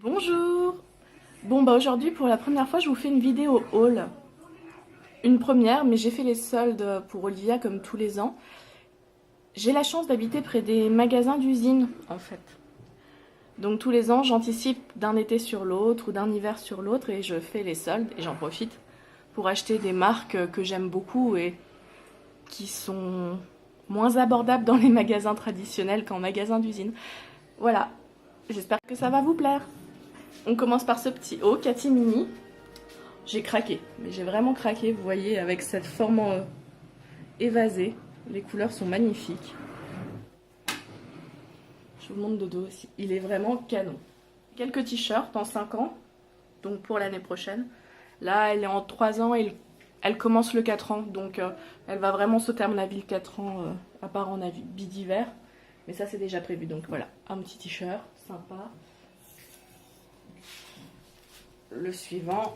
Bonjour. Bon bah aujourd'hui pour la première fois je vous fais une vidéo haul. Une première, mais j'ai fait les soldes pour Olivia comme tous les ans. J'ai la chance d'habiter près des magasins d'usine en fait. Donc tous les ans j'anticipe d'un été sur l'autre ou d'un hiver sur l'autre et je fais les soldes et j'en profite pour acheter des marques que j'aime beaucoup et qui sont moins abordables dans les magasins traditionnels qu'en magasins d'usine. Voilà, j'espère que ça va vous plaire. On commence par ce petit haut, Cathy Mini. J'ai craqué, mais j'ai vraiment craqué, vous voyez, avec cette forme évasée. Les couleurs sont magnifiques. Je vous montre de dos aussi. Il est vraiment canon. Quelques t-shirts en 5 ans, donc pour l'année prochaine. Là, elle est en 3 ans et elle commence le 4 ans, donc elle va vraiment sauter à mon avis le 4 ans, à part en habit d'hiver. Mais ça, c'est déjà prévu, donc voilà, un petit t-shirt, sympa. Le suivant,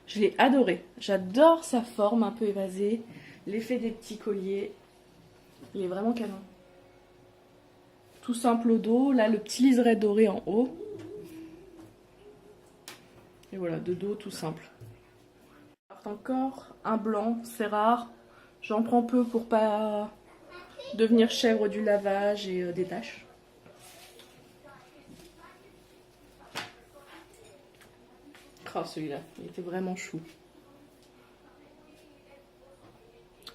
je l'ai adoré. J'adore sa forme un peu évasée, l'effet des petits colliers. Il est vraiment canon. Tout simple au dos, là le petit liseré doré en haut. Et voilà, de dos tout simple. Encore un blanc, c'est rare. J'en prends peu pour pas devenir chèvre du lavage et des taches. Oh, celui-là, il était vraiment chou.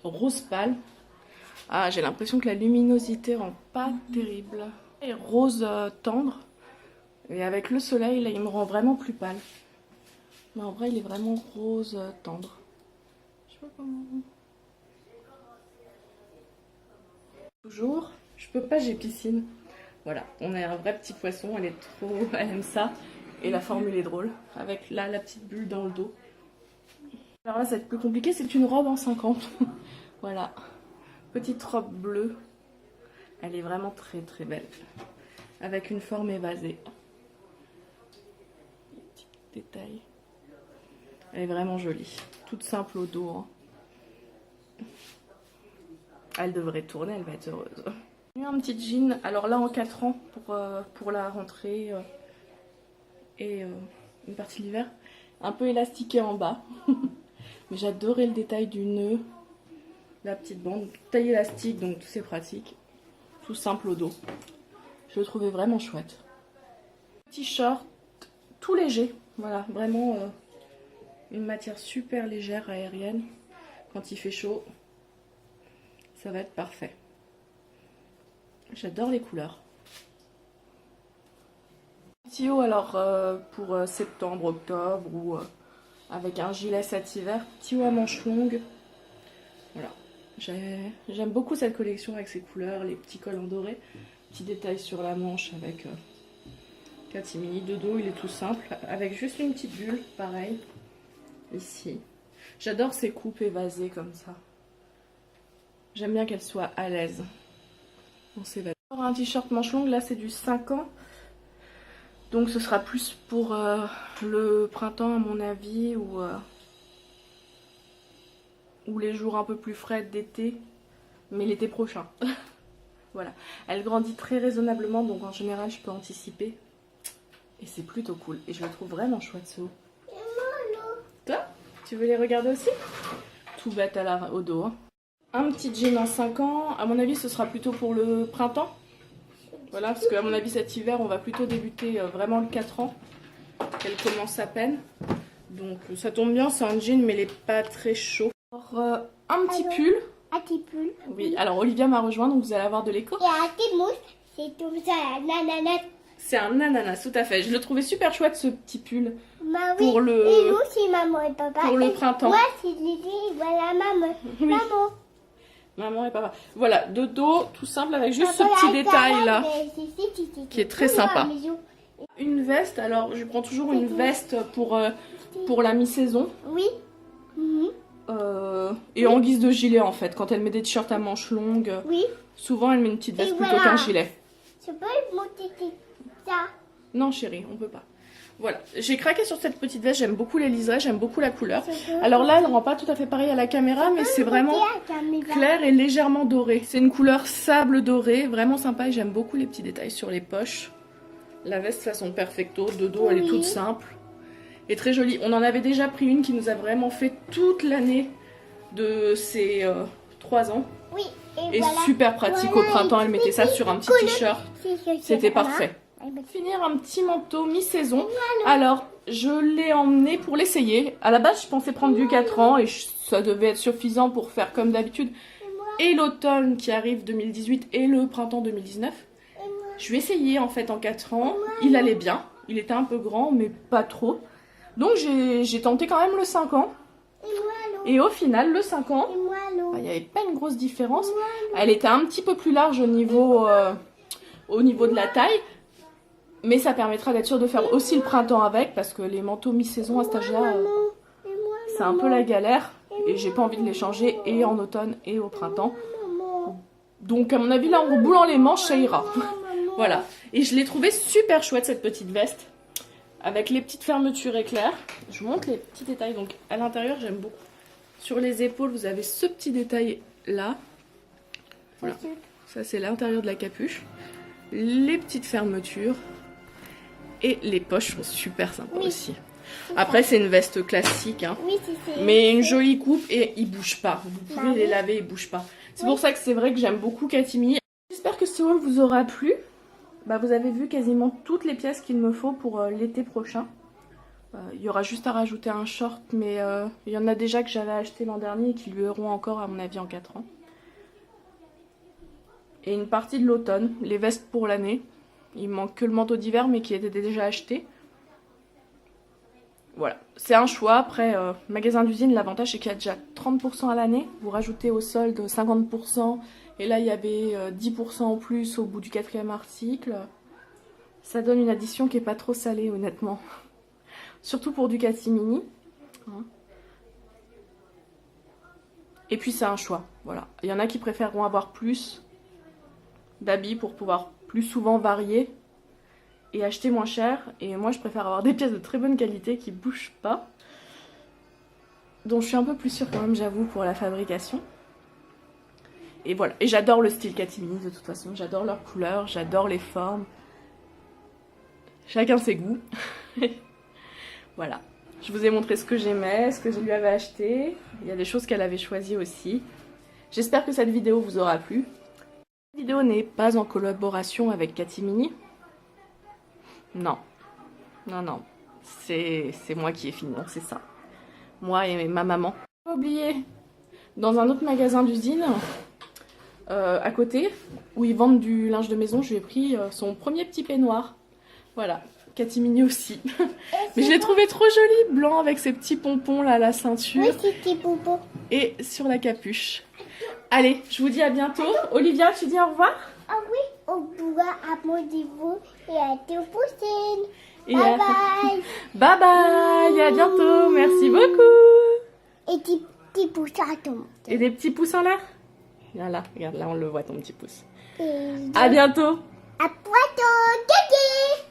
Rose pâle. Ah, j'ai l'impression que la luminosité rend pas terrible. Et rose tendre. Et avec le soleil, là, il me rend vraiment plus pâle. Mais en vrai, il est vraiment rose tendre. Je sais pas comment... Toujours, je peux pas, j'ai piscine. Voilà, on a un vrai petit poisson, elle est trop... Elle aime ça. Et la formule est drôle, avec là la petite bulle dans le dos. Alors là, ça va être plus compliqué, c'est une robe en 50. Voilà, petite robe bleue. Elle est vraiment très très belle. Avec une forme évasée. Petits détails. Elle est vraiment jolie. Toute simple au dos. Hein. Elle devrait tourner, elle va être heureuse. J'ai mis un petit jean, alors là en 4 ans pour la rentrée. Et une partie de l'hiver, un peu élastiqué en bas. Mais j'adorais le détail du nœud, la petite bande, taille élastique, donc c'est pratique. Tout simple au dos. Je le trouvais vraiment chouette. T-shirt tout léger, voilà, vraiment une matière super légère, aérienne. Quand il fait chaud, ça va être parfait. J'adore les couleurs. Petit haut alors pour septembre, octobre ou avec un gilet cet hiver, petit haut à manches longues. Voilà, j'aime beaucoup cette collection avec ses couleurs, les petits cols en doré, petits détails sur la manche avec Cathy Mini. De dos il est tout simple, avec juste une petite bulle, pareil, ici. J'adore ces coupes évasées comme ça. J'aime bien qu'elles soient à l'aise. On s'évade. Un t-shirt manches longues, là c'est du 5 ans. Donc ce sera plus pour le printemps à mon avis ou les jours un peu plus frais d'été, mais l'été prochain. Voilà, elle grandit très raisonnablement donc en général je peux anticiper et c'est plutôt cool et je le trouve vraiment chouette ce haut. Toi, tu veux les regarder aussi? Tout bête au dos. Hein. Un petit jean en 5 ans, à mon avis ce sera plutôt pour le printemps. Voilà, parce qu'à mon avis cet hiver on va plutôt débuter vraiment le 4 ans. Elle commence à peine. Donc ça tombe bien, c'est un jean mais il n'est pas très chaud. Alors un petit pull. Un petit pull. Oui, alors Olivia m'a rejoint donc vous allez avoir de l'écho. Et un petit mousse, c'est tout ça, un ananas. C'est un ananas, tout à fait. Je le trouvais super chouette ce petit pull. Bah oui. Pour le... Et nous c'est maman et papa. Pour le printemps. Moi c'est Lily, voilà maman. Oui. Maman. Maman et papa. Voilà, de dos, tout simple avec juste ce petit détail là. Qui est très sympa. Une veste, alors je prends toujours une veste pour la mi-saison. Oui. Et en guise de gilet en fait, quand elle met des t-shirts à manches longues, Oui. Souvent elle met une petite veste Et plutôt voilà. qu'un gilet. Je peux monter ça. Non chérie, on peut pas. Voilà, j'ai craqué sur cette petite veste, j'aime beaucoup les liserés, j'aime beaucoup la couleur. Alors là, elle rend pas tout à fait pareil à la caméra, mais c'est vraiment clair et légèrement doré. C'est une couleur sable doré, vraiment sympa et j'aime beaucoup les petits détails sur les poches. La veste façon perfecto, de dos, elle est Oui. toute simple et très jolie. On en avait déjà pris une qui nous a vraiment fait toute l'année de ses 3 ans. Oui. Et voilà. super pratique Voilà, au printemps, elle et mettait ça sur un petit t-shirt. C'était parfait. Finir un petit manteau mi-saison. Alors, je l'ai emmené pour l'essayer. À la base, je pensais prendre du 4 ans et ça devait être suffisant pour faire comme d'habitude. Et l'automne qui arrive 2018 et le printemps 2019. Je lui ai essayé en fait en 4 ans. Il allait bien. Il était un peu grand, mais pas trop. Donc j'ai tenté quand même le 5 ans. Et au final, le 5 ans, il n'y avait pas une grosse différence. Elle était un petit peu plus large au niveau de la taille. Mais ça permettra d'être sûr de faire aussi le printemps avec. Parce que les manteaux mi-saison à cet âge-là, c'est un peu la galère. Et j'ai pas envie de les changer et en automne et au printemps. Donc à mon avis, là, en reboulant les manches, ça ira. Voilà. Et je l'ai trouvé super chouette, cette petite veste. Avec les petites fermetures éclairs. Je vous montre les petits détails. Donc à l'intérieur, j'aime beaucoup. Sur les épaules, vous avez ce petit détail là. Voilà. Ça, c'est l'intérieur de la capuche. Les petites fermetures. Et les poches sont super sympas aussi. Après, c'est une veste classique. Hein. Oui, Mais une jolie coupe et ils bougent pas. Vous pouvez les laver, ils bougent pas. C'est pour ça que c'est vrai que j'aime beaucoup Catimini. J'espère que ce haul vous aura plu. Bah, vous avez vu quasiment toutes les pièces qu'il me faut pour l'été prochain. Il y aura juste à rajouter un short, mais il y en a déjà que j'avais acheté l'an dernier et qui lui auront encore à mon avis en 4 ans. Et une partie de l'automne, les vestes pour l'année. Il manque que le manteau d'hiver mais qui était déjà acheté. Voilà, c'est un choix. Après, magasin d'usine, l'avantage c'est qu'il y a déjà 30% à l'année. Vous rajoutez au solde 50%. Et là, il y avait 10% en plus au bout du 4e article. Ça donne une addition qui est pas trop salée, honnêtement. Surtout pour du Catimini. Et puis, c'est un choix. Voilà. Il y en a qui préféreront avoir plus d'habits pour pouvoir plus souvent varier et acheter moins cher. Et moi, je préfère avoir des pièces de très bonne qualité qui bougent pas. Donc, je suis un peu plus sûre quand même, j'avoue, pour la fabrication. Et voilà. Et j'adore le style Catimini de toute façon. J'adore leurs couleurs, j'adore les formes. Chacun ses goûts. Voilà. Je vous ai montré ce que j'aimais, ce que je lui avais acheté. Il y a des choses qu'elle avait choisies aussi. J'espère que cette vidéo vous aura plu. Cette vidéo n'est pas en collaboration avec Catimini. Non. Non, non. C'est moi qui ai fini, donc c'est ça. Moi et ma maman. J'ai oublié, dans un autre magasin d'usine, à côté, où ils vendent du linge de maison, je lui ai pris son premier petit peignoir. Voilà. Catimini aussi. Mais je l'ai trouvé trop joli, blanc avec ses petits pompons là à la ceinture. Oui, c'est petit poupon. Et sur la capuche. Allez, je vous dis à bientôt. Olivia, tu dis au revoir? Ah oui, on pourra abonnez-vous et à la prochaine. Et Bye bye. Bye bye, à bientôt, merci beaucoup. Et des petits pouces à tout le monde. Et des petits pouces en l'air. Voilà, regarde, là on le voit ton petit pouce. Et À bientôt. à bientôt. Kéké.